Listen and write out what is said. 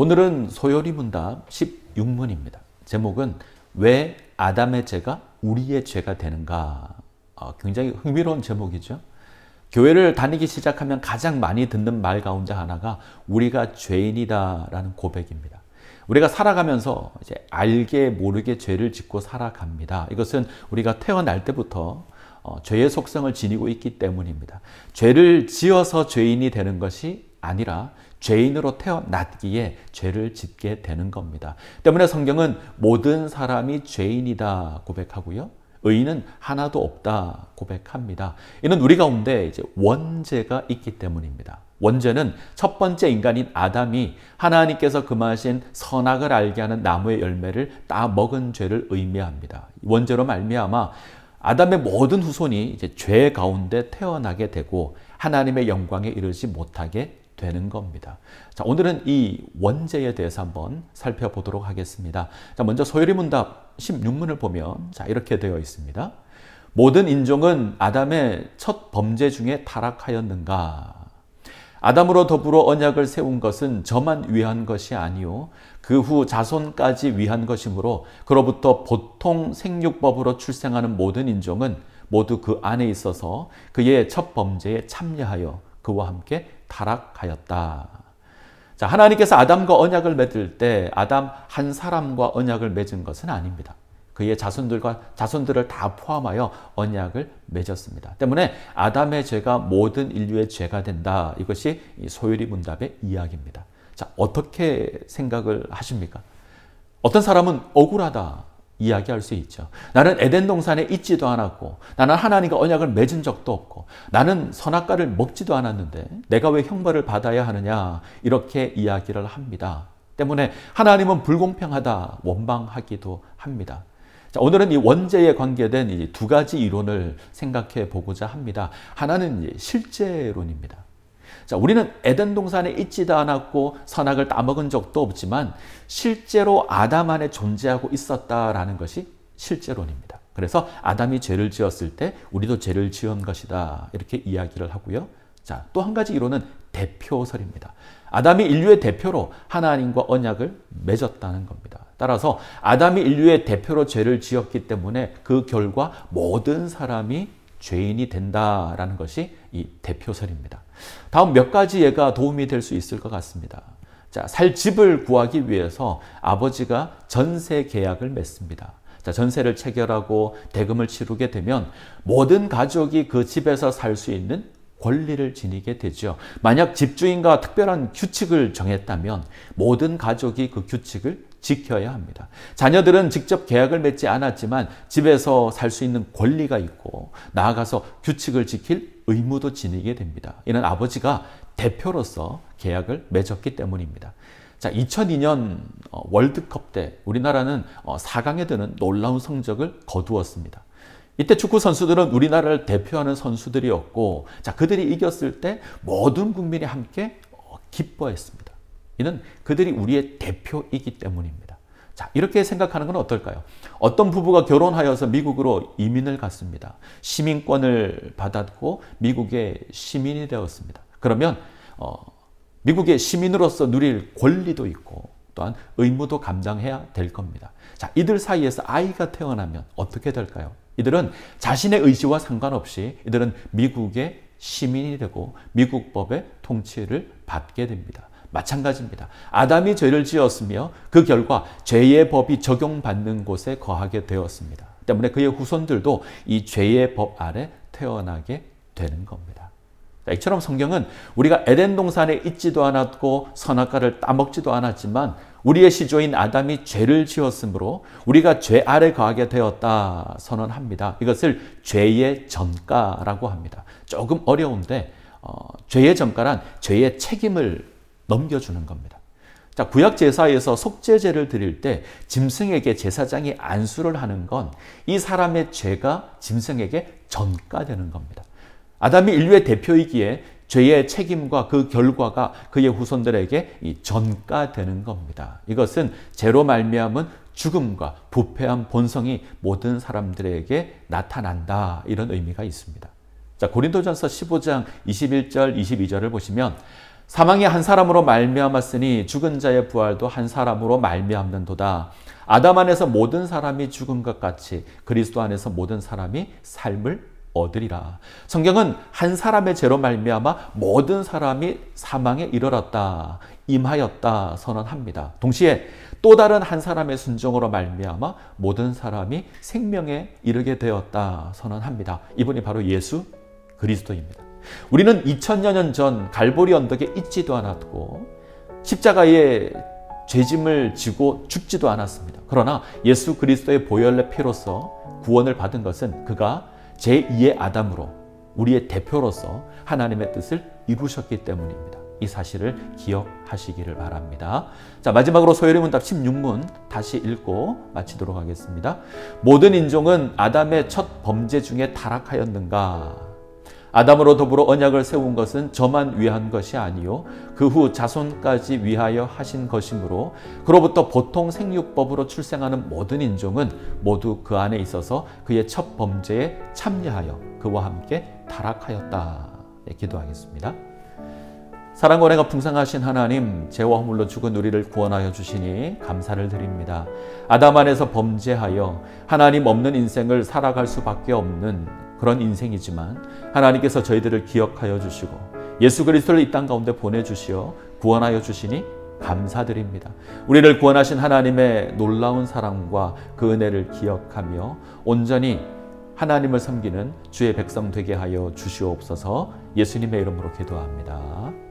오늘은 소요리 문답 16문입니다. 제목은 왜 아담의 죄가 우리의 죄가 되는가? 굉장히 흥미로운 제목이죠. 교회를 다니기 시작하면 가장 많이 듣는 말 가운데 하나가 우리가 죄인이다라는 고백입니다. 우리가 살아가면서 이제 알게 모르게 죄를 짓고 살아갑니다. 이것은 우리가 태어날 때부터 죄의 속성을 지니고 있기 때문입니다. 죄를 지어서 죄인이 되는 것이 아니라 죄인으로 태어났기에 죄를 짓게 되는 겁니다. 때문에 성경은 모든 사람이 죄인이다 고백하고요. 의인은 하나도 없다 고백합니다. 이는 우리 가운데 이제 원죄가 있기 때문입니다. 원죄는 첫 번째 인간인 아담이 하나님께서 금하신 선악을 알게 하는 나무의 열매를 따 먹은 죄를 의미합니다. 원죄로 말미암아 아담의 모든 후손이 이제 죄 가운데 태어나게 되고 하나님의 영광에 이르지 못하게 되는 겁니다. 자, 오늘은 이 원죄에 대해서 한번 살펴보도록 하겠습니다. 자, 먼저 소요리 문답 16문을 보면 자, 이렇게 되어 있습니다. 모든 인종은 아담의 첫 범죄 중에 타락하였는가? 아담으로 더불어 언약을 세운 것은 저만 위한 것이 아니요 그 후 자손까지 위한 것이므로 그로부터 보통 생육법으로 출생하는 모든 인종은 모두 그 안에 있어서 그의 첫 범죄에 참여하여 그와 함께 타락하였다. 자, 하나님께서 아담과 언약을 맺을 때 아담 한 사람과 언약을 맺은 것은 아닙니다. 그의 자손들을 다 포함하여 언약을 맺었습니다. 때문에 아담의 죄가 모든 인류의 죄가 된다. 이것이 소요리 문답의 이야기입니다. 자, 어떻게 생각을 하십니까? 어떤 사람은 억울하다 이야기할 수 있죠. 나는 에덴 동산에 있지도 않았고 나는 하나님과 언약을 맺은 적도 없고 나는 선악과를 먹지도 않았는데 내가 왜 형벌을 받아야 하느냐 이렇게 이야기를 합니다. 때문에 하나님은 불공평하다 원망하기도 합니다. 자, 오늘은 이 원죄에 관계된 이 두 가지 이론을 생각해 보고자 합니다. 하나는 실제론입니다. 자, 우리는 에덴 동산에 있지도 않았고 선악을 따먹은 적도 없지만 실제로 아담 안에 존재하고 있었다라는 것이 실제론입니다. 그래서 아담이 죄를 지었을 때 우리도 죄를 지은 것이다 이렇게 이야기를 하고요. 자, 또 한 가지 이론은 대표설입니다. 아담이 인류의 대표로 하나님과 언약을 맺었다는 겁니다. 따라서 아담이 인류의 대표로 죄를 지었기 때문에 그 결과 모든 사람이 죄인이 된다라는 것이 이 대표설입니다. 다음 몇 가지 예가 도움이 될 수 있을 것 같습니다. 자, 살 집을 구하기 위해서 아버지가 전세 계약을 맺습니다. 자, 전세를 체결하고 대금을 치르게 되면 모든 가족이 그 집에서 살 수 있는 권리를 지니게 되죠. 만약 집주인과 특별한 규칙을 정했다면 모든 가족이 그 규칙을 지켜야 합니다. 자녀들은 직접 계약을 맺지 않았지만 집에서 살 수 있는 권리가 있고 나아가서 규칙을 지킬 의무도 지니게 됩니다. 이는 아버지가 대표로서 계약을 맺었기 때문입니다. 자, 2002년 월드컵 때 우리나라는 4강에 드는 놀라운 성적을 거두었습니다. 이때 축구 선수들은 우리나라를 대표하는 선수들이었고, 자, 그들이 이겼을 때 모든 국민이 함께 기뻐했습니다. 이는 그들이 우리의 대표이기 때문입니다. 자, 이렇게 생각하는 건 어떨까요? 어떤 부부가 결혼하여서 미국으로 이민을 갔습니다. 시민권을 받았고 미국의 시민이 되었습니다. 그러면 미국의 시민으로서 누릴 권리도 있고 또한 의무도 감당해야 될 겁니다. 자, 이들 사이에서 아이가 태어나면 어떻게 될까요? 이들은 자신의 의지와 상관없이 이들은 미국의 시민이 되고 미국 법의 통치를 받게 됩니다. 마찬가지입니다. 아담이 죄를 지었으며 그 결과 죄의 법이 적용받는 곳에 거하게 되었습니다. 때문에 그의 후손들도 이 죄의 법 아래 태어나게 되는 겁니다. 자, 이처럼 성경은 우리가 에덴 동산에 있지도 않았고 선악과를 따먹지도 않았지만 우리의 시조인 아담이 죄를 지었으므로 우리가 죄 아래 거하게 되었다 선언합니다. 이것을 죄의 전가라고 합니다. 조금 어려운데 죄의 전가란 죄의 책임을 넘겨주는 겁니다. 자, 구약 제사에서 속죄제를 드릴 때 짐승에게 제사장이 안수를 하는 건 이 사람의 죄가 짐승에게 전가되는 겁니다. 아담이 인류의 대표이기에 죄의 책임과 그 결과가 그의 후손들에게 전가되는 겁니다. 이것은 죄로 말미암은 죽음과 부패한 본성이 모든 사람들에게 나타난다 이런 의미가 있습니다. 자, 고린도전서 15장 21절 22절을 보시면 사망이 한 사람으로 말미암았으니 죽은 자의 부활도 한 사람으로 말미암는도다. 아담 안에서 모든 사람이 죽은 것 같이 그리스도 안에서 모든 사람이 삶을 얻으리라. 성경은 한 사람의 죄로 말미암아 모든 사람이 사망에 이르렀다, 임하였다 선언합니다. 동시에 또 다른 한 사람의 순종으로 말미암아 모든 사람이 생명에 이르게 되었다 선언합니다. 이분이 바로 예수 그리스도입니다. 우리는 2000여 년 전 갈보리 언덕에 있지도 않았고 십자가에 죄짐을 지고 죽지도 않았습니다. 그러나 예수 그리스도의 보혈의 피로서 구원을 받은 것은 그가 제2의 아담으로 우리의 대표로서 하나님의 뜻을 이루셨기 때문입니다. 이 사실을 기억하시기를 바랍니다. 자, 마지막으로 소요리문답 16문 다시 읽고 마치도록 하겠습니다. 모든 인종은 아담의 첫 범죄 중에 타락하였는가? 아담으로 더불어 언약을 세운 것은 저만 위한 것이 아니요 그 후 자손까지 위하여 하신 것이므로 그로부터 보통 생육법으로 출생하는 모든 인종은 모두 그 안에 있어서 그의 첫 범죄에 참여하여 그와 함께 타락하였다. 기도하겠습니다. 사랑과 은혜가 풍성하신 하나님, 죄와 허물로 죽은 우리를 구원하여 주시니 감사를 드립니다. 아담 안에서 범죄하여 하나님 없는 인생을 살아갈 수밖에 없는 그런 인생이지만 하나님께서 저희들을 기억하여 주시고 예수 그리스도를 이 땅 가운데 보내주시어 구원하여 주시니 감사드립니다. 우리를 구원하신 하나님의 놀라운 사랑과 그 은혜를 기억하며 온전히 하나님을 섬기는 주의 백성 되게 하여 주시옵소서. 예수님의 이름으로 기도합니다.